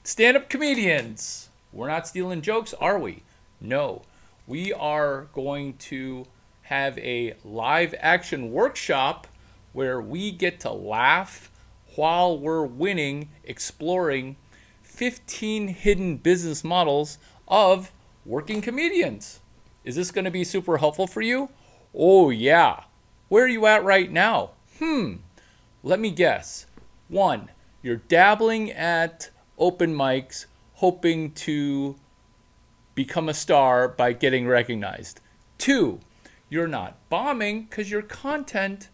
Stand-up comedians. We're not stealing jokes, are we? No. We are going to have a live action workshop where we get to laugh while we're winning, exploring 15 hidden business models of working comedians. Is this going to be super helpful for you? Oh, yeah. Where are you at right now? Let me guess. One, you're dabbling at open mics, hoping to become a star by getting recognized. Two, you're not bombing because your content,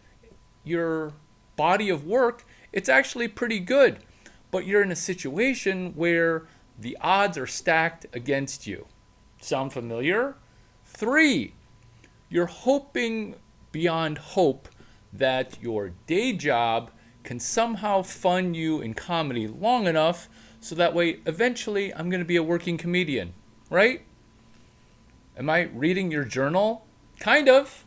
your body of work, it's actually pretty good. But you're in a situation where the odds are stacked against you. Sound familiar? Three, you're hoping beyond hope that your day job can somehow fund you in comedy long enough so that way eventually I'm going to be a working comedian, right? Am I reading your journal? Kind of.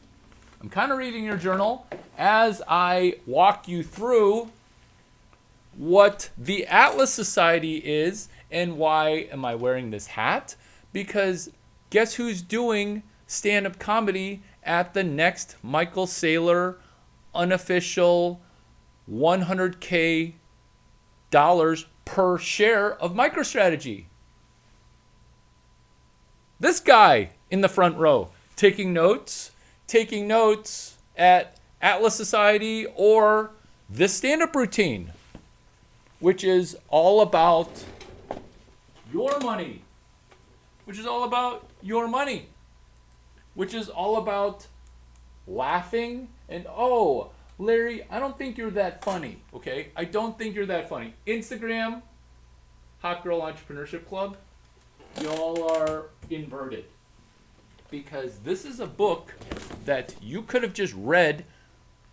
I'm kind of reading your journal as I walk you through what the Atlas Society is and why am I wearing this hat? Because guess who's doing stand-up comedy at the next Michael Saylor unofficial $100K per share of MicroStrategy? This guy in the front row taking notes at Atlas Society or this stand-up routine, which is all about your money, which is all about your money, which is all about laughing and, oh, Larry, I don't think you're that funny, okay? I don't think you're that funny. Instagram, Hot Girl Entrepreneurship Club, y'all are inverted. Because this is a book that you could have just read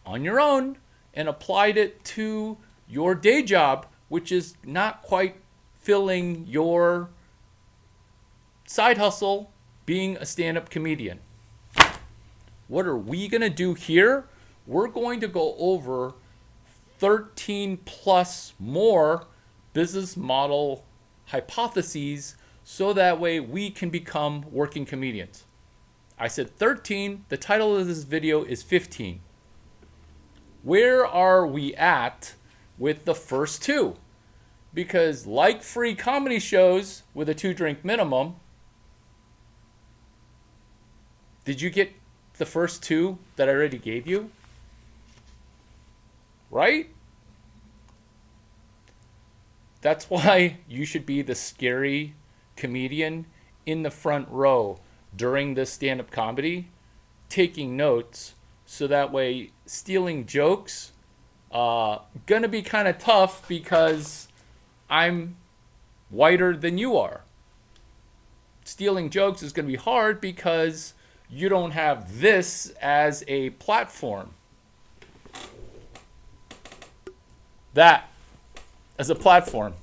on your own and applied it to your day job, which is not quite filling your side hustle being a stand-up comedian. What are we going to do here? We're going to go over 13 plus more business model hypotheses so that way we can become working comedians. I said 13. The title of this video is 15. Where are we at with the first two? Because like free comedy shows with a 2-drink minimum, did you get the first two that I already gave you? Right? That's why you should be the scary comedian in the front row during this stand-up comedy, taking notes, so that way stealing jokes gonna be kind of tough because I'm whiter than you are. Stealing jokes is gonna be hard because you don't have this as a platform. That as a platform.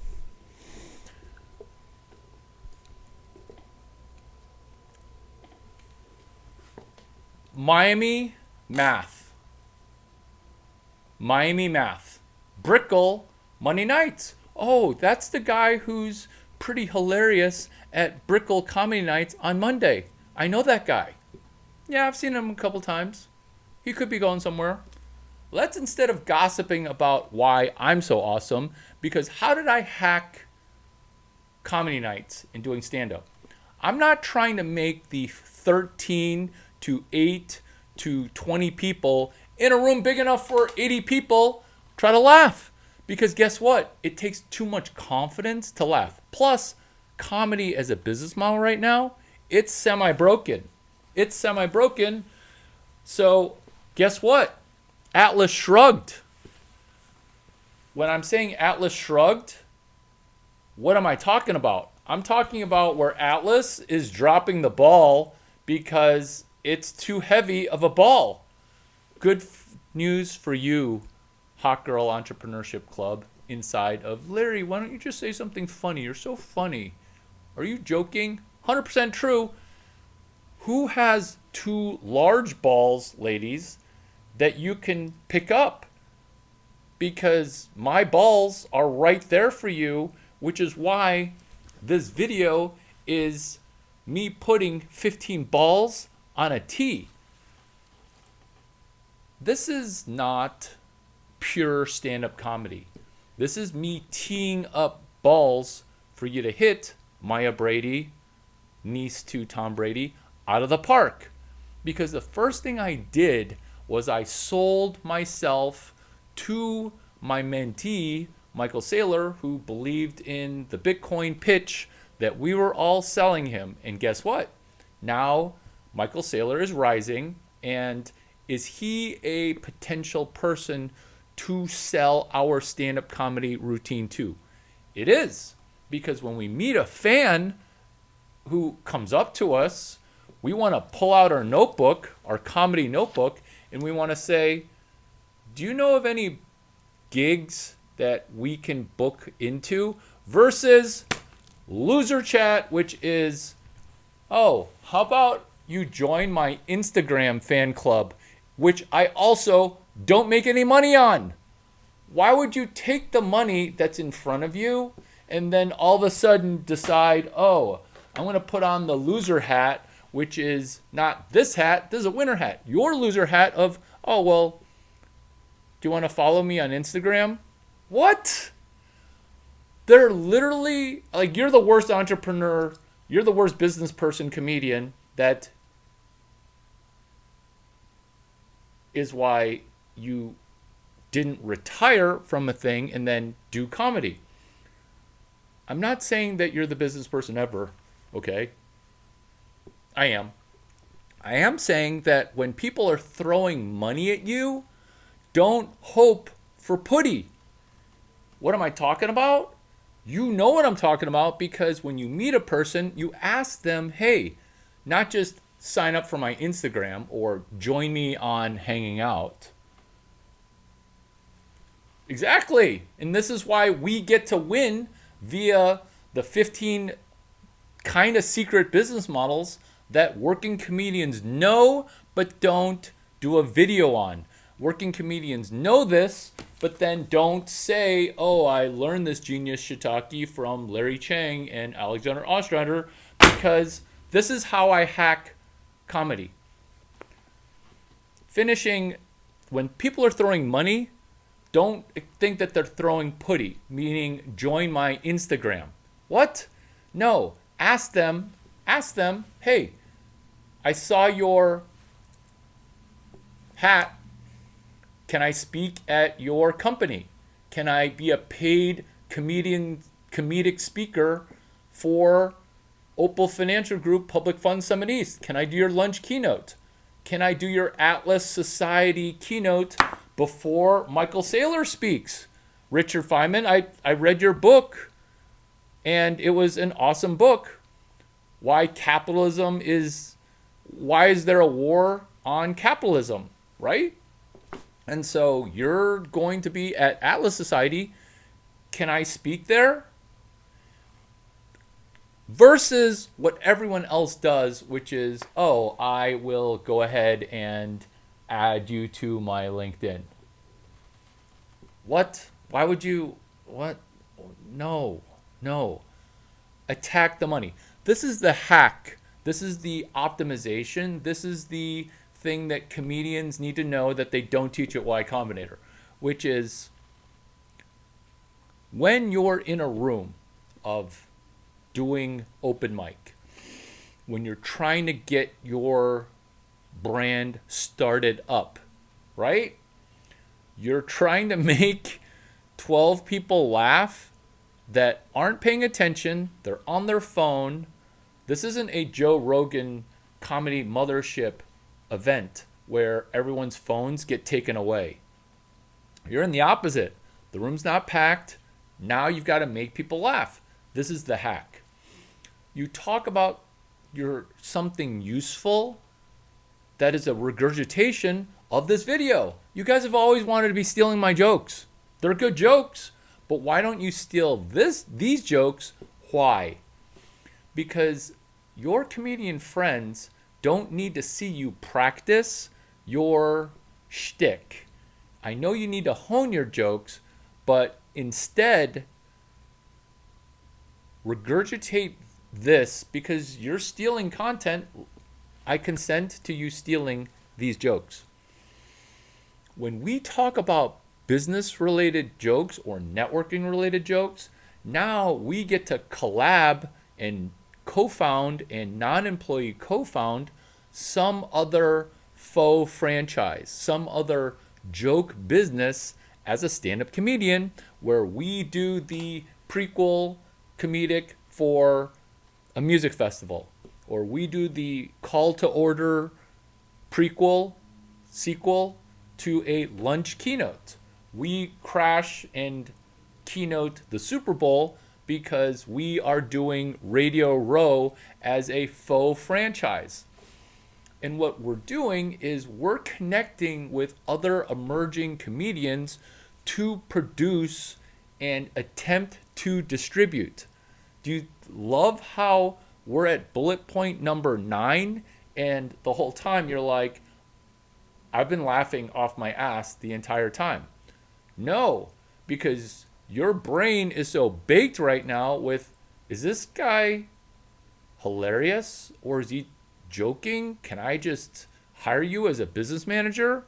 Miami Math. Brickell Monday nights. Oh, that's the guy who's pretty hilarious at Brickell Comedy Nights on Monday. I know that guy. Yeah, I've seen him a couple times. He could be going somewhere. Let's, instead of gossiping about why I'm so awesome, because how did I hack comedy nights and doing stand-up? I'm not trying to make the 13 to 8 to 20 people in a room big enough for 80 people try to laugh. Because guess what? It takes too much confidence to laugh. Plus, comedy as a business model right now, it's semi-broken. So, guess what? Atlas shrugged. When I'm saying Atlas shrugged, what am I talking about? I'm talking about where Atlas is dropping the ball because it's too heavy of a ball. Good news for you, Hot Girl Entrepreneurship Club, inside of Larry, why don't you just say something funny? You're so funny. Are you joking? 100% true. Who has two large balls, ladies, that you can pick up? Because my balls are right there for you which is why this video is me putting 15 balls on a tee. This is not pure stand-up comedy. This is me teeing up balls for you to hit Maya Brady, niece to Tom Brady, out of the park. Because the first thing I did was I sold myself to my mentee, Michael Saylor, who believed in the Bitcoin pitch that we were all selling him. And guess what? Now Michael Saylor is rising, and is he a potential person to sell our stand-up comedy routine to? It is, because when we meet a fan who comes up to us, we want to pull out our notebook, our comedy notebook, and we want to say, do you know of any gigs that we can book into? Versus loser chat, which is, oh, how about you join my Instagram fan club, which I also don't make any money on. Why would you take the money that's in front of you and then all of a sudden decide, oh, I'm going to put on the loser hat, which is not this hat, this is a winner hat. Your loser hat of, oh, well, do you want to follow me on Instagram? What? They're literally, like, you're the worst entrepreneur, you're the worst business person, comedian, that is why you didn't retire from a thing and then do comedy. I'm not saying that you're the business person ever, okay? I am. I am saying that when people are throwing money at you, don't hope for putty. What am I talking about? You know what I'm talking about, because when you meet a person, you ask them, hey, not just sign up for my Instagram or join me on Hanging Out. Exactly. And this is why we get to win via the 15 kind of secret business models that working comedians know but don't do a video on. Working comedians know this, but then don't say, oh, I learned this genius shiitake from Larry Chang and Alexander Ostrander, because this is how I hack comedy. Finishing, when people are throwing money, don't think that they're throwing putty, meaning join my Instagram. What? No. Ask them, hey, I saw your hat. Can I speak at your company? Can I be a paid comedic speaker for Opal Financial Group Public Fund Summit East? Can I do your lunch keynote? Can I do your Atlas Society keynote before Michael Saylor speaks? Richard Feynman, I read your book, and it was an awesome book. Why is there a war on capitalism, right? And so you're going to be at Atlas Society. Can I speak there? Versus what everyone else does, which is, oh, I will go ahead and add you to my LinkedIn. What? Why would you? What? No. Attack the money. This is the hack. This is the optimization. This is the thing that comedians need to know that they don't teach at Y Combinator, which is when you're in a room of doing open mic, when you're trying to get your brand started up, right? You're trying to make 12 people laugh that aren't paying attention. They're on their phone. This isn't a Joe Rogan comedy mothership event where everyone's phones get taken away. You're in the opposite. The room's not packed. Now you've got to make people laugh. This is the hack. You talk about your something useful that is a regurgitation of this video. You guys have always wanted to be stealing my jokes. They're good jokes, but why don't you steal these jokes? Why? Because your comedian friends don't need to see you practice your shtick. I know you need to hone your jokes, but instead, regurgitate this because you're stealing content. I consent to you stealing these jokes. When we talk about business related jokes or networking related jokes, now we get to collab and co-found and non-employee co-found some other faux franchise, some other joke business as a stand-up comedian, where we do the prequel comedic for a music festival, or we do the call to order prequel sequel to a lunch keynote. We crash and keynote the Super Bowl because we are doing Radio Row as a faux franchise. And what we're doing is we're connecting with other emerging comedians to produce and attempt to distribute. Do you love how we're at bullet point number 9 and the whole time you're like, I've been laughing off my ass the entire time? No, because your brain is so baked right now with, is this guy hilarious or is he joking? Can I just hire you as a business manager?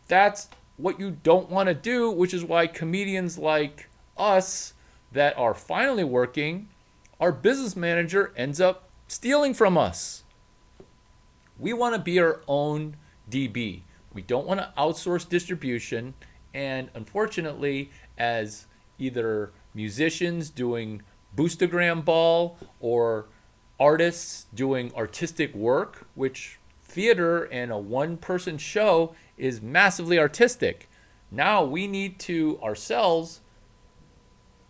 That's what you don't want to do, which is why comedians like us that are finally working, our business manager ends up stealing from us. We want to be our own DB. We don't want to outsource distribution. And unfortunately, as either musicians doing Boostagram Ball or artists doing artistic work, which theater and a one-person show is massively artistic. Now we need to ourselves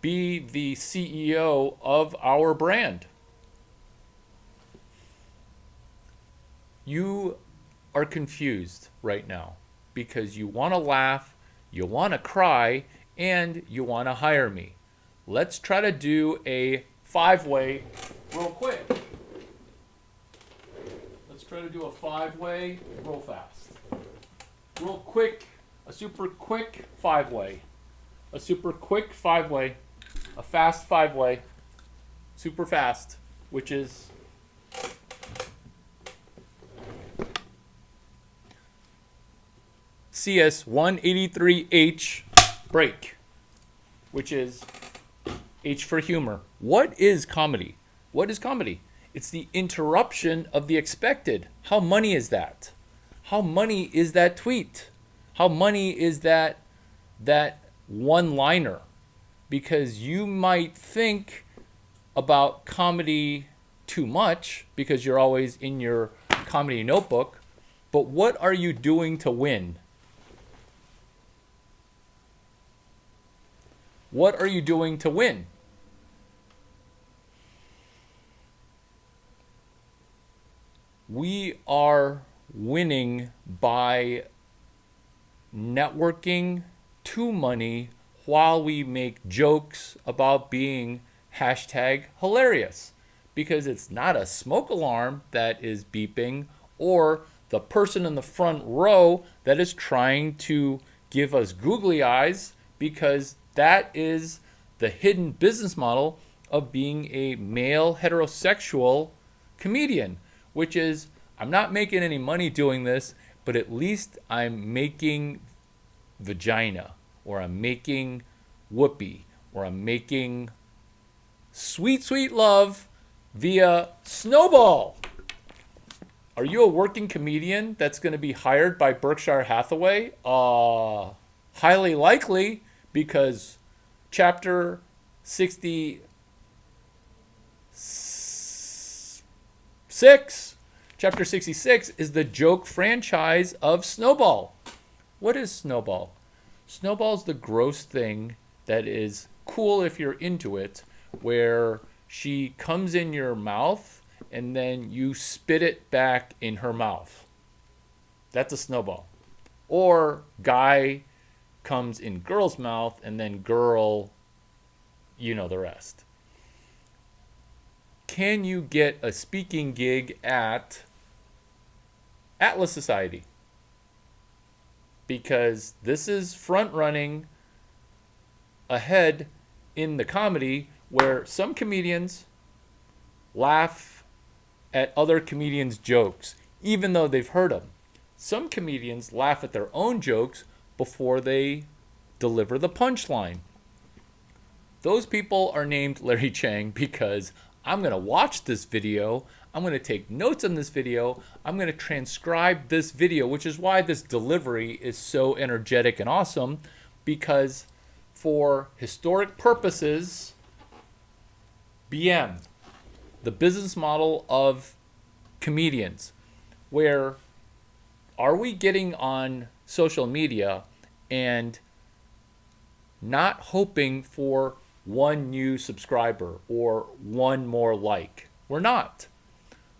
be the CEO of our brand. You are confused right now because you want to laugh, you want to cry, and you want to hire me. Let's try to do a 5-way real quick. Let's try to do a 5-way real fast. Real quick, a super quick 5-way. A super quick 5-way. A fast 5-way. Super fast, which is CS 183H break, which is H for humor. What is comedy? What is comedy? It's the interruption of the expected. How money is that? How money is that tweet? How money is that one-liner? Because you might think about comedy too much because you're always in your comedy notebook, but what are you doing to win? What are you doing to win? We are winning by networking to money while we make jokes about being hashtag hilarious. Because it's not a smoke alarm that is beeping or the person in the front row that is trying to give us googly eyes, because that is the hidden business model of being a male heterosexual comedian, which is, I'm not making any money doing this, but at least I'm making vagina, or I'm making whoopee, or I'm making sweet, sweet love via Snowball. Are you a working comedian that's going to be hired by Berkshire Hathaway? Highly likely, because chapter 66 is the joke franchise of Snowball. What is Snowball? Snowball's the gross thing that is cool if you're into it, where she comes in your mouth and then you spit it back in her mouth. That's a snowball. Or guy comes in girl's mouth and then girl, you know the rest. Can you get a speaking gig at Atlas Society? Because this is front running ahead in the comedy where some comedians laugh at other comedians' jokes, even though they've heard them. Some comedians laugh at their own jokes before they deliver the punchline. Those people are named Larry Chang because I'm going to watch this video. I'm going to take notes on this video. I'm going to transcribe this video, which is why this delivery is so energetic and awesome, because for historic purposes, BM, the business model of comedians, where are we getting on social media and not hoping for one new subscriber or one more like? We're not.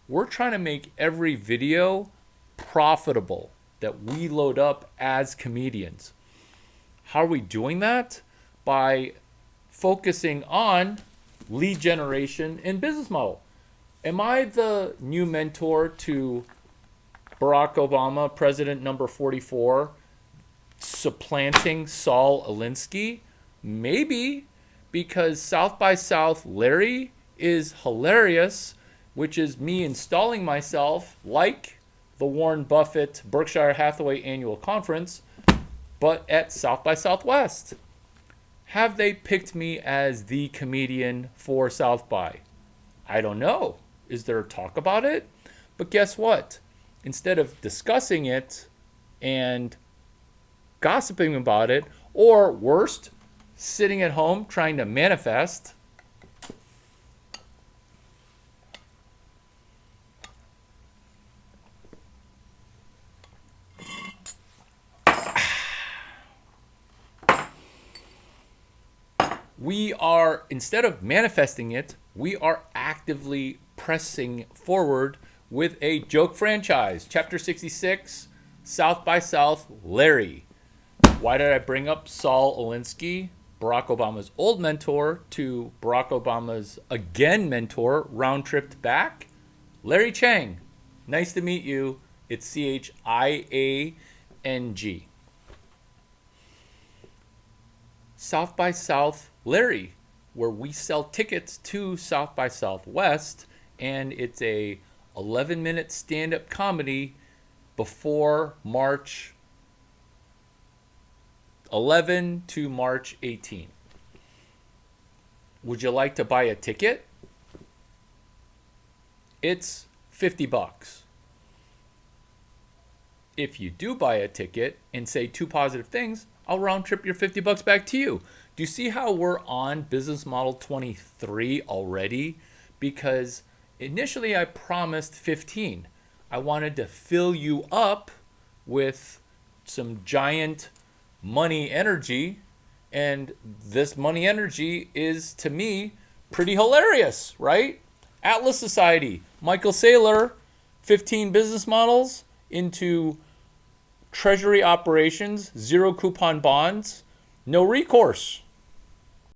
We're trying to make every video profitable that we load up as comedians. How are we doing that? By focusing on lead generation and business model. Am I the new mentor to Barack Obama, president number 44, supplanting Saul Alinsky? Maybe, because South by South Larry is hilarious, which is me installing myself like the Warren Buffett Berkshire Hathaway annual conference, but at South by Southwest. Have they picked me as the comedian for South by? I don't know. Is there talk about it? But guess what? Instead of discussing it and gossiping about it, or worst, sitting at home trying to manifest, we are, instead of manifesting it, we are actively pressing forward with a joke franchise. Chapter 66, South by South, Larry. Why did I bring up Saul Alinsky, Barack Obama's old mentor, to Barack Obama's again mentor, round tripped back? Larry Chang. Nice to meet you. It's Chiang. South by South, Larry, where we sell tickets to South by Southwest, and it's a 11-minute stand-up comedy before March 11 to March 18. Would you like to buy a ticket? It's $50. If you do buy a ticket and say 2 positive things, I'll round trip your $50 back to you. Do you see how we're on business model 23 already? Because initially I promised 15. I wanted to fill you up with some giant money energy, and this money energy is, to me, pretty hilarious, right? Atlas Society, Michael Saylor, 15 business models into treasury operations, 0 coupon bonds, no recourse.